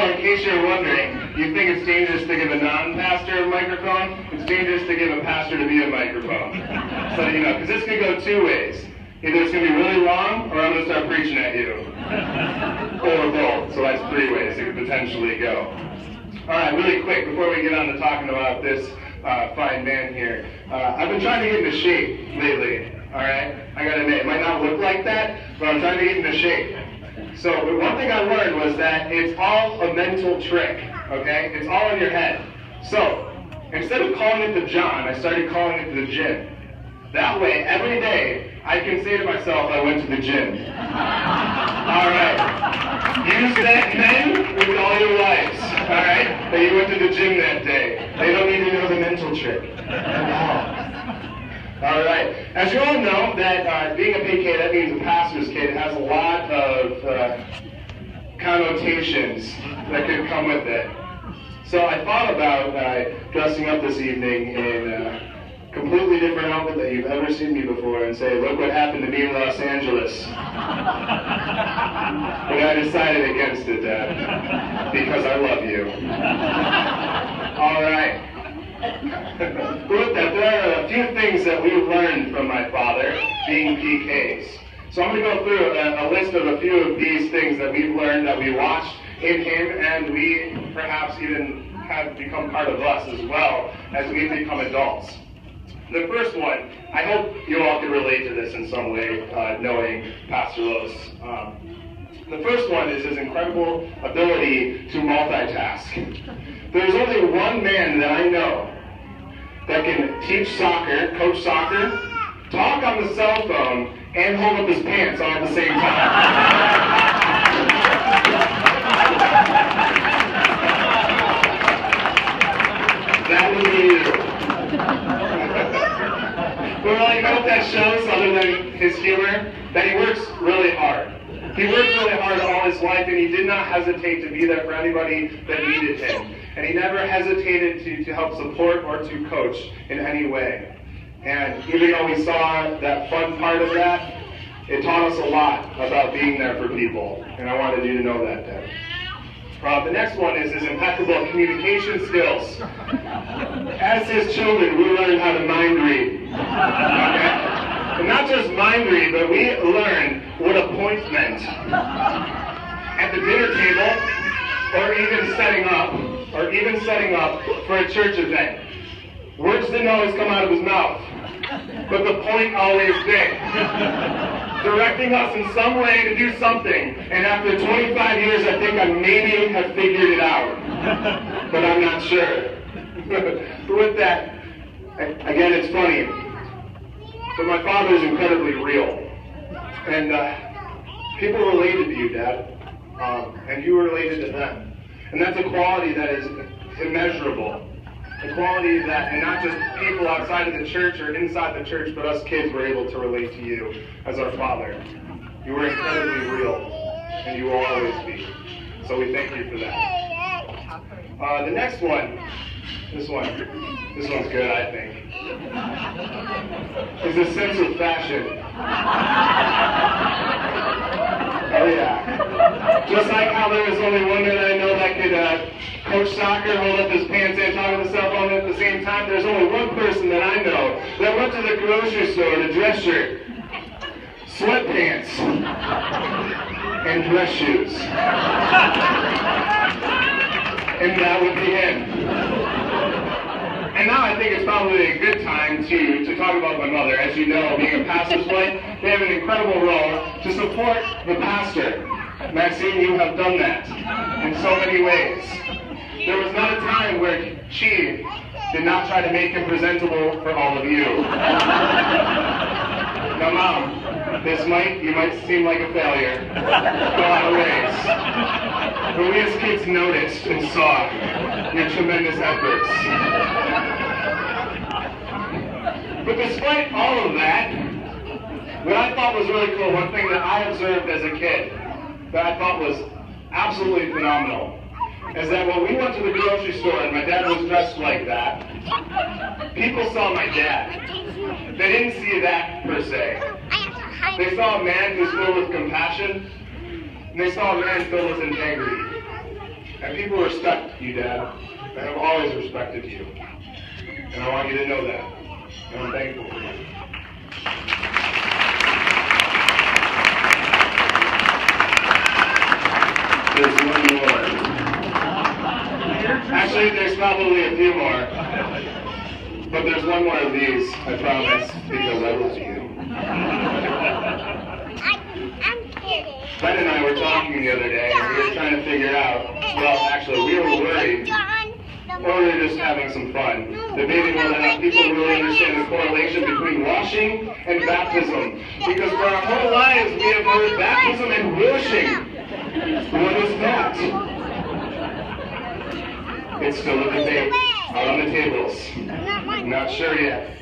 in case you're wondering, you think it's dangerous to give a non-pastor a microphone? It's dangerous to give a pastor to be a microphone. So, because this could go two ways. Either it's going to be really long, or I'm going to start preaching at you. Or both. So that's three ways it could potentially go. All right, really quick, before we get on to talking about this fine man here. I've been trying to get into shape lately, all right? I got to admit, it might not look like that, but I'm trying to get into shape. So the one thing I learned was that it's all a mental trick, okay? It's all in your head. So instead of calling it the John, I started calling it the gym. That way, every day, I can say to myself, I went to the gym. All right. Use that, men, with all your lives, all right? That you went to the gym that day. They don't need to know the mental trick. All right. As you all know, that being a PK, that means a pastor's kid, has a lot of connotations that could come with it. So I thought about dressing up this evening in completely different outfit that you've ever seen me before and say, look what happened to me in Los Angeles. But I decided against it, Dad, because I love you. All right. With that, there are a few things that we've learned from my father, being PKs. So I'm going to go through a list of a few of these things that we've learned, that we watched in him, and we perhaps even have become part of us as well as we become adults. The first one, I hope you all can relate to this in some way, knowing Pastor Los. The first one is his incredible ability to multitask. There's only one man that I know that can teach soccer, coach soccer, talk on the cell phone, and hold up his pants all at the same time. That would be you. Well, you know what that shows, other than his humor? That he works really hard. He worked really hard all his life, and he did not hesitate to be there for anybody that needed him. And he never hesitated to help support or to coach in any way. And even though we saw that fun part of that, it taught us a lot about being there for people. And I wanted you to know that, Dad. The next one is his impeccable communication skills. As his children, we learned how to mind read. Okay? And not just mind read, but we learned what a point meant. At the dinner table, or even setting up for a church event. Words didn't always come out of his mouth, but the point always did. Directing us in some way to do something. And after 25 years, I think I maybe have figured it out. But I'm not sure. But with that, again, it's funny. But my father is incredibly real. And people related to you, Dad. And you were related to them. And that's a quality that is immeasurable. A quality that, and not just people outside of the church or inside the church, but us kids were able to relate to you as our father. You were incredibly real, and you will always be. So we thank you for that. The next one, this one's good, I think, is a sense of fashion. Oh yeah. Just like how there was only one man I know that could coach soccer, hold up his pants and talk on the cell phone at the same time, there's only one person that I know that went to the grocery store in a dress shirt, sweatpants, and dress shoes. And that would be him. And now I think it's probably a good time to talk about my mother. As you know, being a pastor's wife, they have an incredible role to support the pastor. Maxine, you have done that in so many ways. There was not a time where she did not try to make him presentable for all of you. Now, Mom, you might seem like a failure in a lot of ways. But we as kids noticed and saw your tremendous efforts. But despite all of that, what I thought was really cool, one thing that I observed as a kid that I thought was absolutely phenomenal, is that when we went to the grocery store and my dad was dressed like that, people saw my dad. They didn't see that per se. They saw a man who's filled with compassion, and they saw a man filled with integrity. And And people respect you, Dad. And have always respected you. And I want you to know that. And I'm thankful for you. There's one more. Actually, there's probably a few more. But there's one more of these, I promise, because I love you. I'm kidding. Ben and I were talking the other day, and we were trying to figure out, well, actually, we were worried, or we were just having some fun, debating whether or not people really understand the correlation between washing and baptism. Because for our whole lives, we have heard baptism and washing. What is that? It's still a debate out on the tables. Not sure yet.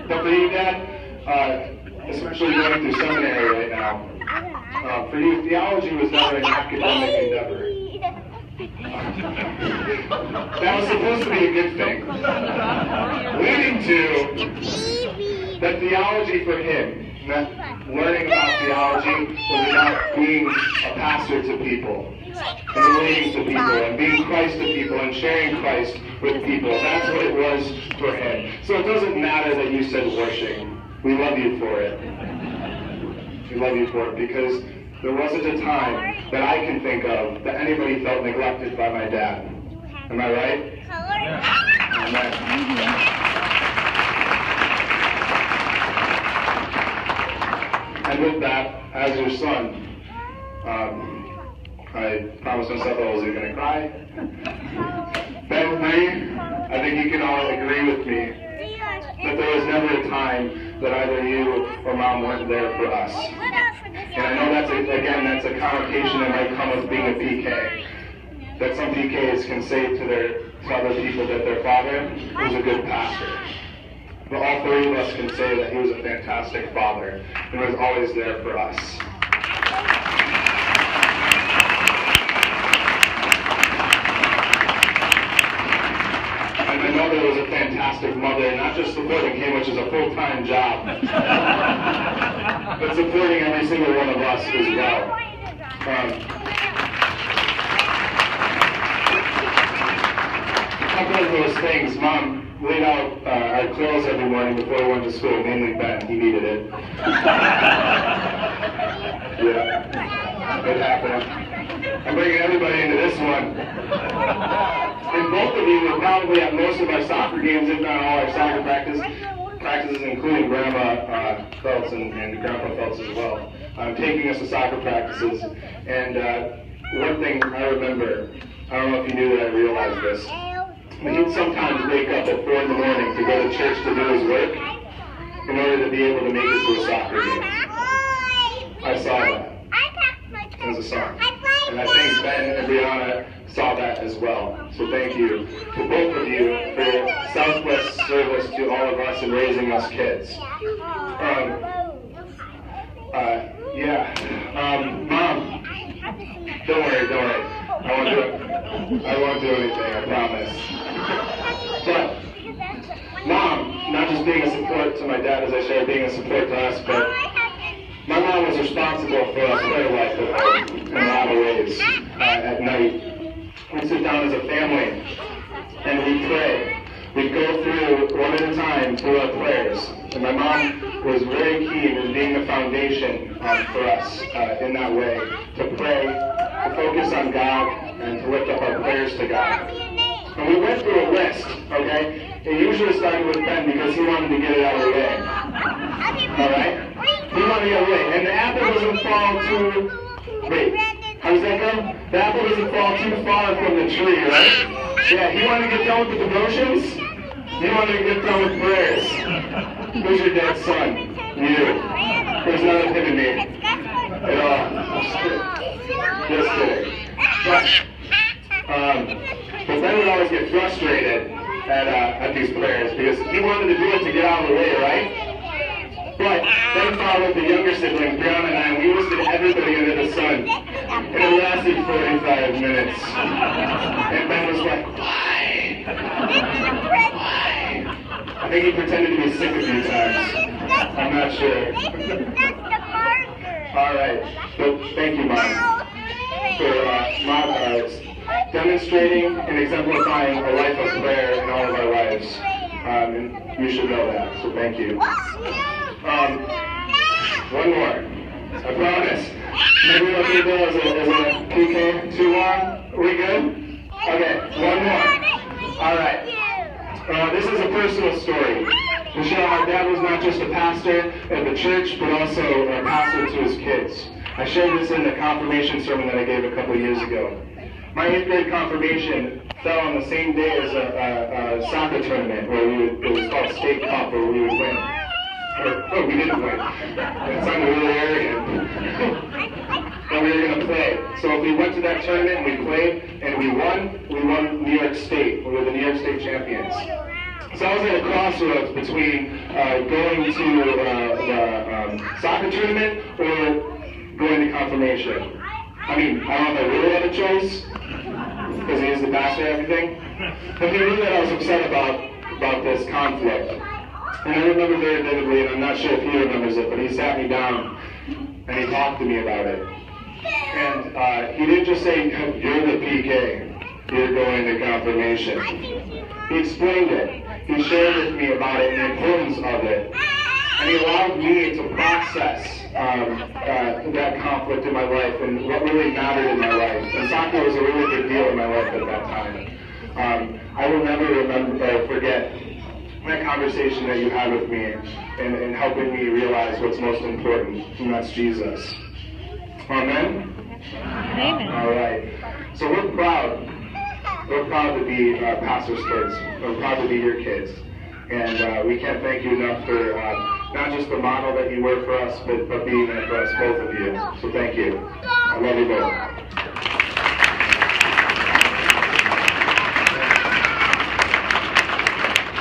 But for you, Dad, especially going through seminary right now, for you, theology was never an academic endeavor. That was supposed to be a good thing. Leading to that theology for him, that learning about theology was about being a pastor to people, and relating to people, and being Christ to people, and sharing Christ with people. That's what it was for him. So it doesn't matter that you said worship. We love you for it. We love you for it because there wasn't a time that I can think of that anybody felt neglected by my dad. Am I right? Amen. And with that, as your son, I promised myself I wasn't going to cry. Ben, I think you can all agree with me that there was never a time that either you or Mom weren't there for us. And I know that's a connotation that might come with being a PK. That some PKs can say to other people that their father was a good pastor. But all three of us can say that he was a fantastic father and was always there for us. And my mother was a fantastic mother, not just supporting him, which is a full-time job, but supporting every single one of us as well. A couple of those things, Mom laid out our clothes every morning before we went to school, mainly Ben. He needed it. Yeah, it happened. I'm bringing everybody into this one. And both of you were probably at most of our soccer games, if not all our soccer practices, including Grandma Phelps and Grandpa Phelps as well, taking us to soccer practices. And one thing I remember, I don't know if you knew that I realized this, but he'd sometimes wake up at 4 in the morning to go to church to do his work in order to be able to make it to a soccer game. I saw that. It was a song. And I think Ben and Brianna saw that as well. So thank you to both of you for your selfless service to all of us and raising us kids. Mom, don't worry. I won't do anything, I promise. But Mom, not just being a support to my dad, as I shared, being a support to us, but my mom was responsible for us prayer life at home in a lot of ways. At night, we'd sit down as a family and we'd pray. We'd go through one at a time through our prayers. And my mom was very keen in being the foundation for us in that way, to pray, to focus on God, and to lift up our prayers to God. And we went through a list, okay? It usually started with Ben because he wanted to get it out of the way. Alright? He wanted to get away. And the apple doesn't fall too... Wait, how does that go? The apple doesn't fall too far from the tree, right? Yeah, he wanted to get done with the devotions. He wanted to get done with prayers. Who's your dad's son? You. There's none of him in me. At all. Just kidding. But Ben would always get frustrated at these prayers because he wanted to do it to get out of the way, right? But then followed the younger siblings, Brianna and I, and we listed everybody under the sun. And it lasted 45 minutes. And Ben was like, why? I think he pretended to be sick a few times. I'm not sure. All right. But thank you, Mom, for demonstrating and exemplifying a life of prayer in all of our lives. And you should know that, so thank you. One more. I promise. Maybe we'll do that as a PK. Too long? Are we good? Okay, one more. All right. This is a personal story. Michelle, my dad was not just a pastor at the church, but also a pastor to his kids. I shared this in the confirmation sermon that I gave a couple years ago. My 8th grade confirmation fell on the same day as a soccer tournament where it was called State Cup, where we would win. Oh, we didn't win. It sounded really arrogant. And we were going to play. So if we went to that tournament and we played and we won New York State. We were the New York State champions. So I was at a crossroads between going to the soccer tournament or going to confirmation. I mean, I don't know if I really had a choice, because he is the pastor and everything. But he knew that I was upset about this conflict. And I remember very vividly, and I'm not sure if he remembers it, but he sat me down and he talked to me about it. And he didn't just say, "You're the PK, you're going to confirmation." He explained it. He shared with me about it and the importance of it. And he allowed me to process that conflict in my life and what really mattered in my life. And soccer was a really big deal in my life at that time. I will never forget that conversation that you had with me and helping me realize what's most important, and that's Jesus. Amen? Amen. All right. So we're proud. We're proud to be pastor's kids. We're proud to be your kids. And we can't thank you enough for not just the model that you were for us, but being there for us, both of you. So thank you. I love you both.